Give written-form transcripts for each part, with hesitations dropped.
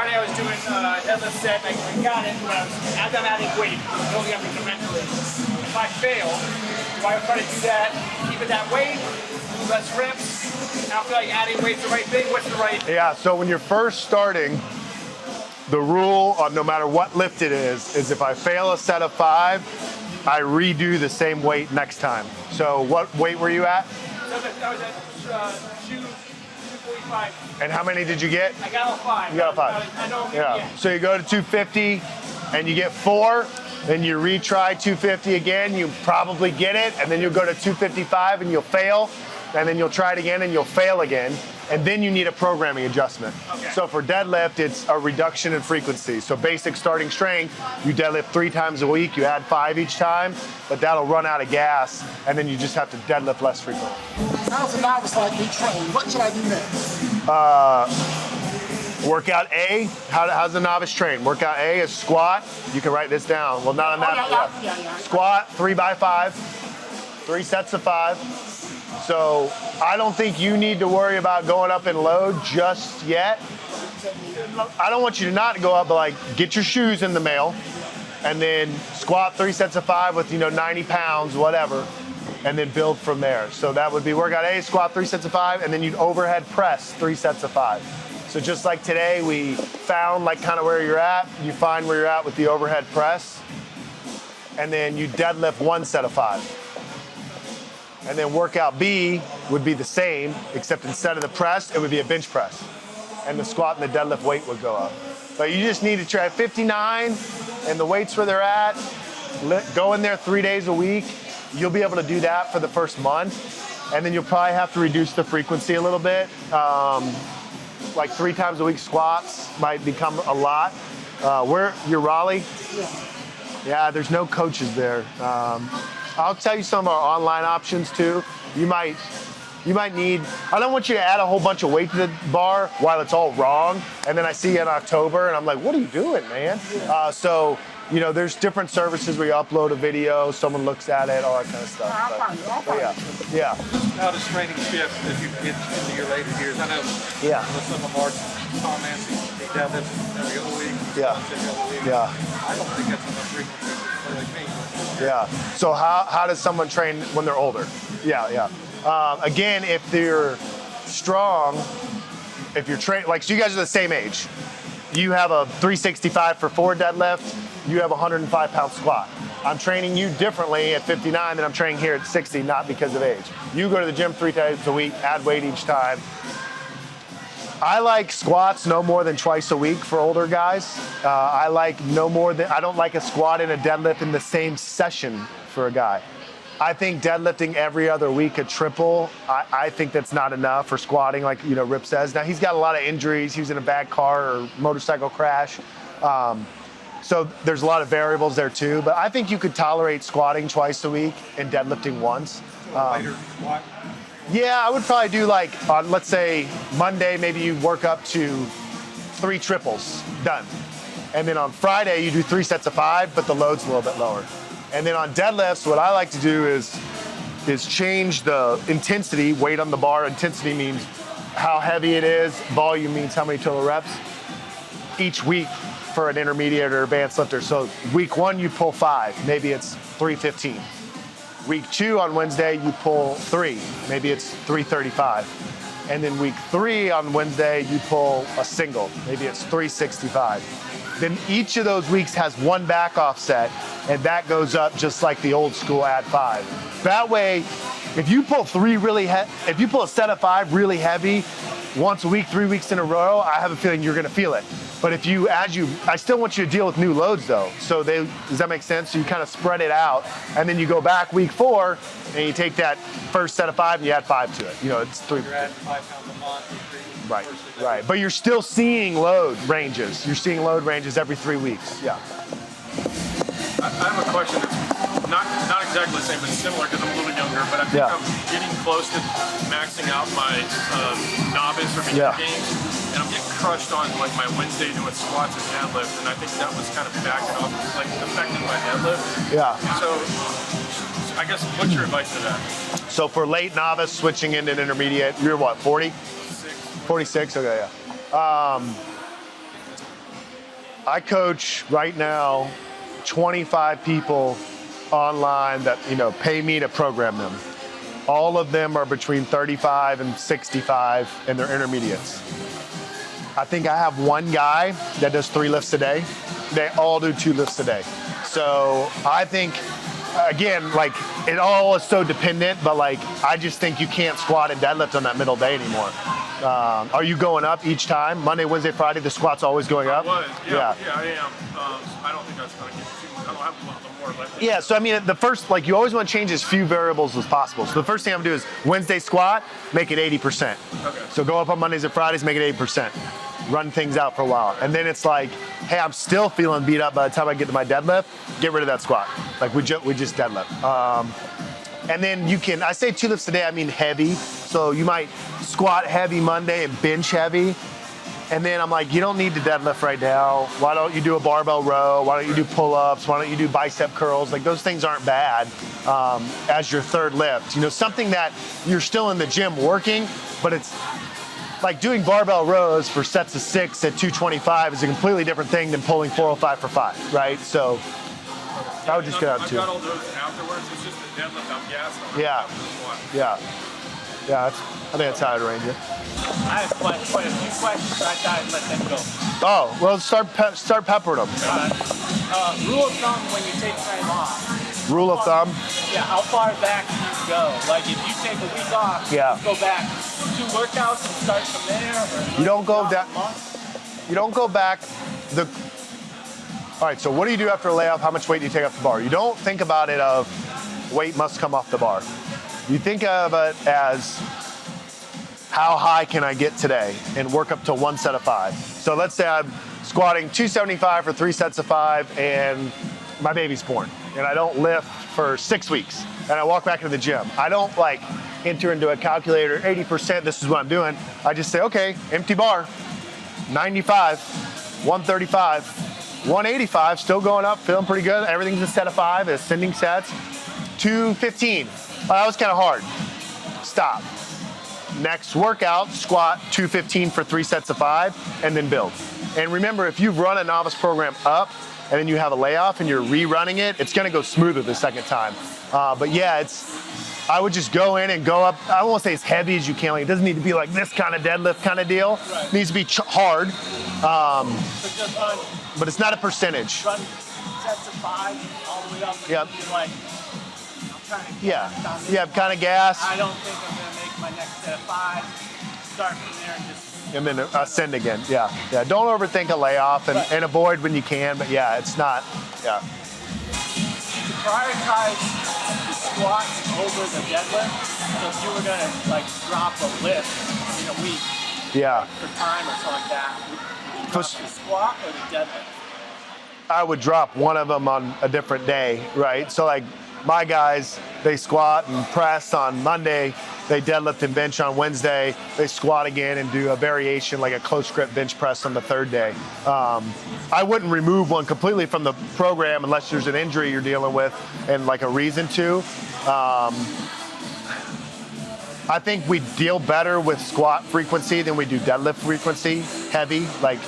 Friday I was doing deadlift set, and I got it, but as I'm adding weight, building up incrementally. If I fail, do I try to do that, keep it that weight, do less reps? I feel like adding weight's the right thing. What's the right? Yeah, so when you're first starting, the rule on no matter what lift it is if I fail a set of 5, I redo the same weight next time. So what weight were you at? So I was at 245. And how many did you get? I got all 5. You got all 5. I know. Yeah. So you go to 250 and you get 4, then you retry 250 again, you probably get it, and then you'll go to 255 and you'll fail, and then you'll try it again and you'll fail again, and then you need a programming adjustment. Okay. So for deadlift, it's a reduction in frequency. So basic starting strength, you deadlift 3 times a week, you add 5 each time, but that'll run out of gas, and then you just have to deadlift less frequently. How's a novice like me train? What should I do next? Workout A, how's the novice train? Workout A is squat. You can write this down. Well, not on that. Yeah. Squat 3 by 5, 3 sets of 5. So I don't think you need to worry about going up in load just yet. I don't want you to not go up, but like get your shoes in the mail, and then squat 3 sets of 5 with 90 pounds, whatever, and then build from there. So that would be workout A, squat 3 sets of 5, and then you'd overhead press 3 sets of 5. So just like today, we found like kind of where you're at, you find where you're at with the overhead press, and then you deadlift 1 set of 5. And then workout B would be the same, except instead of the press, it would be a bench press. And the squat and the deadlift weight would go up. But you just need to try 59, and the weights where they're at, go in there 3 days a week. You'll be able to do that for the first month. And then you'll probably have to reduce the frequency a little bit. Like 3 times a week squats might become a lot. You're Raleigh? Yeah, there's no coaches there. I'll tell you some of our online options too. You might need, I don't want you to add a whole bunch of weight to the bar while it's all wrong. And then I see you in October and I'm like, what are you doing, man? So, there's different services where you upload a video, someone looks at it, all that kind of stuff. Yeah. How does training shift as you get into your later years? I know with some of our comments, he deadlifts every other week. I don't think that's enough frequency for like me. Yeah. So how does someone train when they're older? Yeah. Again, if they're strong, if you're trained, like, so you guys are the same age. You have a 365 for 4 deadlift. You have a 105-pound squat. I'm training you differently at 59 than I'm training here at 60, not because of age. You go to the gym 3 times a week, add weight each time. I like squats no more than twice a week for older guys. I don't like a squat and a deadlift in the same session for a guy. I think deadlifting every other week a triple, I think that's not enough for squatting, like Rip says. Now he's got a lot of injuries. He was in a bad car or motorcycle crash. So there's a lot of variables there too, but I think you could tolerate squatting twice a week and deadlifting once. Later squat? Yeah, I would probably do like on, let's say Monday, maybe you work up to 3 triples, done. And then on Friday, you do 3 sets of 5, but the load's a little bit lower. And then on deadlifts, what I like to do is change the intensity, weight on the bar. Intensity means how heavy it is. Volume means how many total reps each week for an intermediate or advanced lifter. So week 1, you pull 5, maybe it's 315. Week 2 on Wednesday, you pull 3, maybe it's 335. And then week 3 on Wednesday, you pull a single, maybe it's 365. Then each of those weeks has 1 back offset, and that goes up just like the old school add 5. That way, if you pull if you pull a set of 5 really heavy once a week, 3 weeks in a row, I have a feeling you're gonna feel it. But I still want you to deal with new loads though. So does that make sense? So you kind of spread it out, and then you go back week 4, and you take that first set of 5 and you add 5 to it. It's 3. You're adding 5 pounds a month. Right. But you're still seeing load ranges. You're seeing load ranges every 3 weeks. Yeah. I have a question that's not exactly the same, but similar because I'm a little younger, but I think I'm getting close to maxing out my novice or beginner games, and I'm getting crushed on like my Wednesday doing squats and deadlift, and I think that was kind of backing off, like affecting my deadlift. Yeah. So I guess what's your advice to that? So for late novice switching into an intermediate, you're what, 40? 46, okay, yeah. I coach right now 25 people online that, pay me to program them. All of them are between 35 and 65 and they're intermediates. I think I have one guy that does 3 lifts a day. They all do 2 lifts a day. So I think, again, like it all is so dependent, but like I just think you can't squat and deadlift on that middle day anymore. Are you going up each time? Monday, Wednesday, Friday, the squat's always going up? Yeah, I am. I don't think that's going to get too, I don't have a lot more left. Yeah, so I mean, the first, like you always want to change as few variables as possible. So the first thing I'm going to do is Wednesday squat, make it 80%. Okay. So go up on Mondays and Fridays, make it 80%. Run things out for a while. And then it's like, hey, I'm still feeling beat up by the time I get to my deadlift, get rid of that squat. Like we just deadlift. And then you can, I say 2 lifts a day, I mean heavy. So you might squat heavy Monday and bench heavy. And then I'm like, you don't need to deadlift right now. Why don't you do a barbell row? Why don't you do pull-ups? Why don't you do bicep curls? Like those things aren't bad as your third lift. Something that you're still in the gym working, but it's like doing barbell rows for sets of 6 at 225 is a completely different thing than pulling 405 for 5, right? So I would just get out I've too. got all those afterwards. It's just the deadlift. I'm gassed on. Yeah. I think that's how I'd arrange it. I have quite a few questions, but I thought I'd let them go. Oh, well, start peppering them. Rule of thumb when you take time off. Rule of thumb? Yeah, how far back do you go? Like if you take a week off, Yeah. go back 2 workouts and start from there? Or You don't go that. You don't go back. All right, so what do you do after a layoff? How much weight do you take off the bar? You don't think about it of weight must come off the bar. You think of it as how high can I get today and work up to 1 set of 5. So let's say I'm squatting 275 for 3 sets of 5 and my baby's born and I don't lift for 6 weeks and I walk back into the gym. I don't like enter into a calculator, 80%, this is what I'm doing. I just say, okay, empty bar, 95, 135, 185, still going up, feeling pretty good. Everything's a set of 5, ascending sets. 215, that was kind of hard. Stop. Next workout, squat 215 for 3 sets of 5, and then build. And remember, if you've run a novice program up, and then you have a layoff and you're rerunning it, it's gonna go smoother the second time. But yeah, I would just go in and go up. I won't say as heavy as you can. Like, it doesn't need to be like this kind of deadlift kind of deal. Right. It needs to be hard. So just run But it's not a percentage. sets of 5 all the way up. Yep. And like, I'm trying to Yeah. on this Yeah, kind of gas. I don't think I'm gonna make my next set of 5. Start from there and just. And then ascend again. Yeah. Don't overthink a layoff and avoid when you can. But yeah, it's not. Yeah. To prioritize the squats over the deadlift. So if you were gonna like drop a lift in a week Yeah. for time or something like that, would you drop the squat or the deadlift? I would drop one of them on a different day, right? So like my guys, they squat and press on Monday, they deadlift and bench on Wednesday, they squat again and do a variation like a close grip bench press on the 3rd day. I wouldn't remove one completely from the program unless there's an injury you're dealing with and like a reason to. I think we deal better with squat frequency than we do deadlift frequency, heavy. Like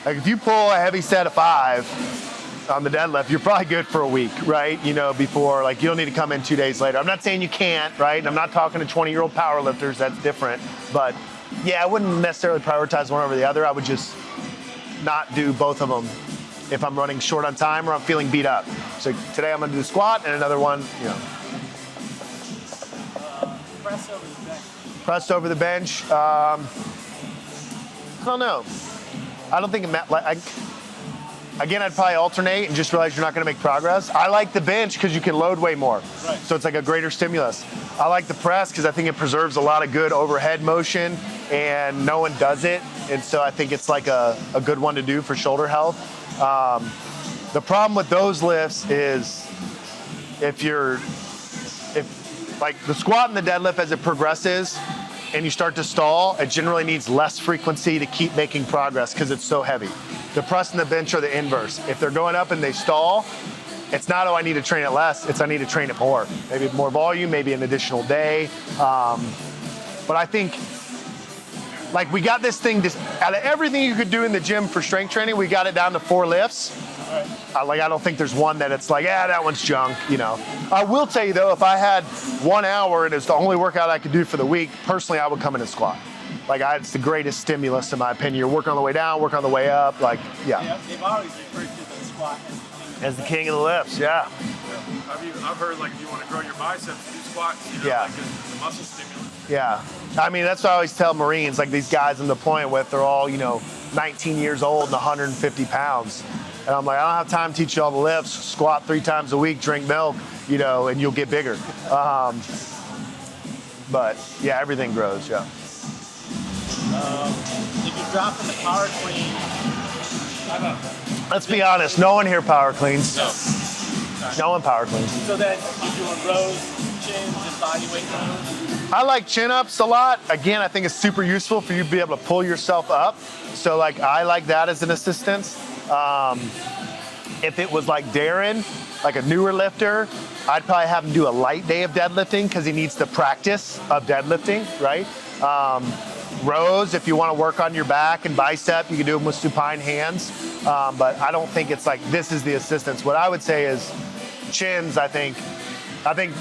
if you pull a heavy set of 5 on the deadlift, you're probably good for a week, right? Before, like you don't need to come in 2 days later. I'm not saying you can't, right? I'm not talking to 20-year-old powerlifters, that's different. But yeah, I wouldn't necessarily prioritize one over the other. I would just not do both of them if I'm running short on time or I'm feeling beat up. So today I'm gonna do the squat and another one, Press over the bench. Press over the bench. I don't know. I don't think again, I'd probably alternate and just realize you're not going to make progress. I like the bench because you can load way more. Right. So it's like a greater stimulus. I like the press because I think it preserves a lot of good overhead motion and no one does it. And so I think it's like a good one to do for shoulder health. The problem with those lifts is if like the squat and the deadlift as it progresses and you start to stall, it generally needs less frequency to keep making progress because it's so heavy. The press and the bench are the inverse. If they're going up and they stall, it's not, oh, I need to train it less, it's I need to train it more. Maybe more volume, maybe an additional day. But I think Like we got this thing, out of everything you could do in the gym for strength training, we got it down to 4 lifts. Like I don't think there's one that it's like, that one's junk, you know. I will tell you though, if I had 1 hour and it's the only workout I could do for the week, personally I would come in and squat. Like it's the greatest stimulus in my opinion. You're working on the way down, work on the way up, like, yeah. They've always referred to the squat as the king of the lifts, yeah. I've heard like if you want to grow your biceps, do squats, you know, like it's a muscle stimulant. Yeah. I mean, that's what I always tell Marines, like these guys I'm deploying with, they're all, 19 years old and 150 pounds. And I'm like, I don't have time to teach you all the lifts. Squat 3 times a week, drink milk, and you'll get bigger. But yeah, everything grows, yeah. If you drop in the power clean, let's be honest, no one here power cleans. No. No one power cleans. So then you're doing rows, chins, and body weight rows? I like chin-ups a lot. Again, I think it's super useful for you to be able to pull yourself up. So like, I like that as an assistance. If it was like Darren, like a newer lifter, I'd probably have him do a light day of deadlifting because he needs the practice of deadlifting, right? Rows, if you want to work on your back and bicep, you can do them with supine hands. But I don't think it's like, this is the assistance. What I would say is chins, I think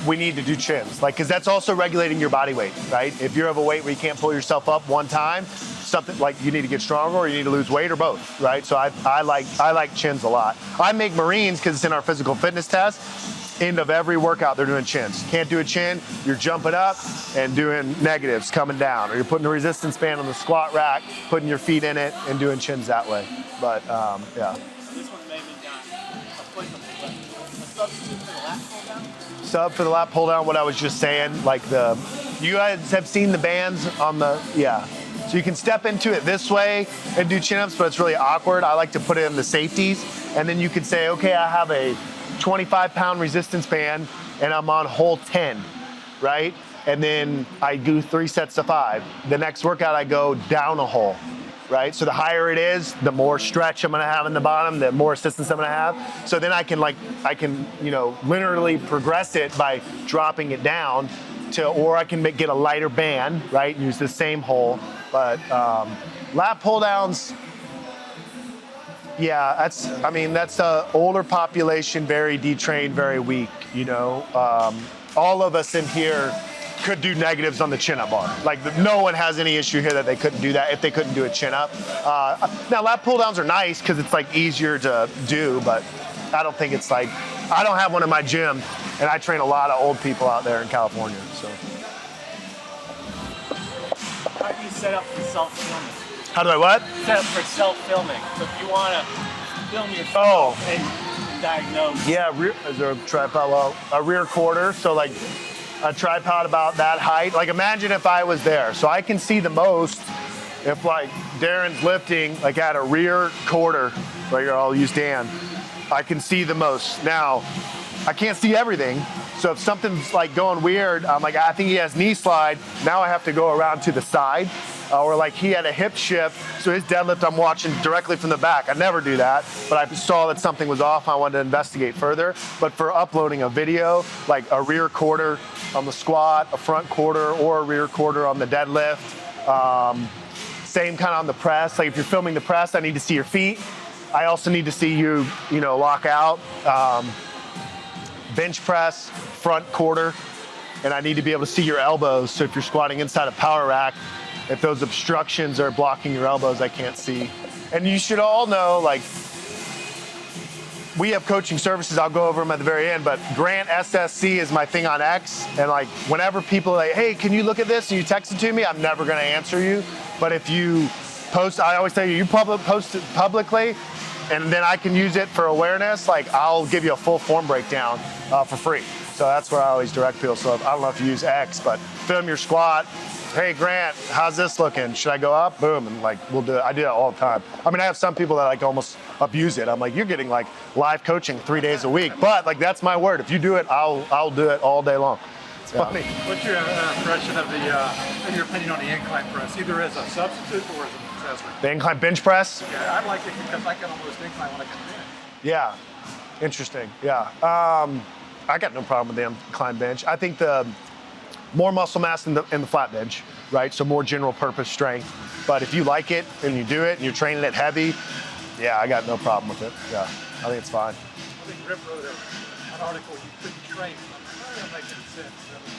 we need to do chins, like, because that's also regulating your body weight, right? If you have a weight where you can't pull yourself up one time, something like you need to get stronger or you need to lose weight or both, right? So I like chins a lot. I make Marines, because it's in our physical fitness test, end of every workout they're doing chins. Can't do a chin, you're jumping up and doing negatives coming down, or you're putting a resistance band on the squat rack, putting your feet in it and doing chins that way. But yeah. This one maybe not applicable, but a substitute for the lat pull down? Sub for the lat pull down, what I was just saying, like you guys have seen the bands on the, yeah. So you can step into it this way and do chin-ups, but it's really awkward. I like to put it in the safeties, and then you could say, okay, I have a 25-pound resistance band and I'm on hole 10, right? And then I do 3 sets of 5. The next workout I go down a hole, right? So the higher it is, the more stretch I'm gonna have in the bottom, the more assistance I'm gonna have. So then I can linearly progress it by dropping it down or I can get a lighter band, right? And use the same hole. But lat pull downs, yeah, that's the older population, very detrained, very weak, all of us in here could do negatives on the chin-up bar. Like no one has any issue here that they couldn't do that if they couldn't do a chin-up. Now lat pull downs are nice because it's like easier to do, but I don't think it's like, I don't have one in my gym and I train a lot of old people out there in California, so. How do you set up for self-filming? How do I what? Set up for self-filming. So if you want to film yourself and diagnose. Yeah, is there a tripod? Well, a rear quarter, so like a tripod about that height. Like imagine if I was there. So I can see the most if like Darren's lifting like at a rear quarter, right here, I'll use Dan. I can see the most. Now, I can't see everything. So if something's like going weird, I'm like, I think he has knee slide. Now I have to go around to the side. Or like he had a hip shift, so his deadlift I'm watching directly from the back. I never do that, but I saw that something was off. I wanted to investigate further. But for uploading a video, like a rear quarter on the squat, a front quarter, or a rear quarter on the deadlift, same kind of on the press. Like if you're filming the press, I need to see your feet. I also need to see you, lock out. Bench press, front quarter, and I need to be able to see your elbows. So if you're squatting inside a power rack, if those obstructions are blocking your elbows, I can't see. And you should all know, like, we have coaching services, I'll go over them at the very end, but Grant SSC is my thing on X. And like, whenever people are like, hey, can you look at this? And you text it to me, I'm never gonna answer you. But if you post, I always tell you, post it publicly, and then I can use it for awareness, like I'll give you a full form breakdown for free. So that's where I always direct people. So I don't know if you use X, but film your squat. Hey Grant, how's this looking? Should I go up? Boom, and like we'll do it. I do that all the time. I mean, I have some people that like almost abuse it. I'm like, you're getting like live coaching 3 days a week, but like that's my word. If you do it, I'll do it all day long. It's funny. What's your impression of your opinion on the incline press, either as a substitute or as an accessory? The incline bench press? Yeah, I like it because I can almost incline when I can bench. Yeah, interesting. Yeah, I got no problem with the incline bench. I think more muscle mass in the flat bench, right? So more general purpose strength. But if you like it and you do it and you're training it heavy, yeah, I got no problem with it. Yeah, I think it's fine. I think Rip wrote an article you couldn't train. That doesn't make any sense.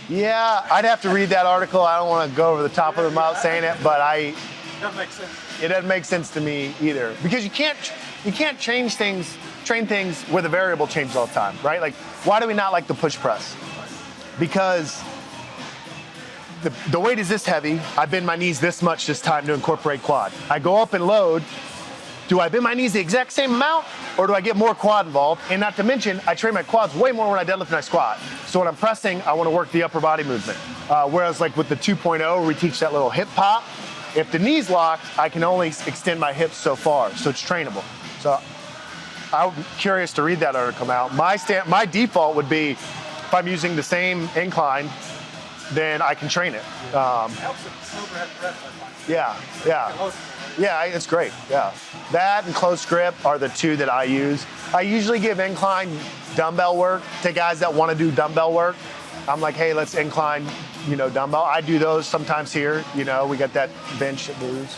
Yeah, I'd have to read that article. I don't want to go over the top of the mouth saying it, but It doesn't make sense. it doesn't make sense to me either. Because you can't change things, train things where the variable changes all the time, right? Like, why do we not like the push press? Because the weight is this heavy. I bend my knees this much this time to incorporate quad. I go up and load. Do I bend my knees the exact same amount, or do I get more quad involved? And not to mention, I train my quads way more when I deadlift and I squat. So when I'm pressing, I want to work the upper body movement. Whereas like with the 2.0, we teach that little hip pop. If the knee's locked, I can only extend my hips so far, so it's trainable. So I'm curious to read that article now. My default would be, if I'm using the same incline, then I can train it. Helps it overhead press, I find. Yeah, it's great, yeah. That and close grip are the two that I use. I usually give incline dumbbell work to guys that want to do dumbbell work. I'm like, hey, let's incline, dumbbell. I do those sometimes here. We got that bench that moves.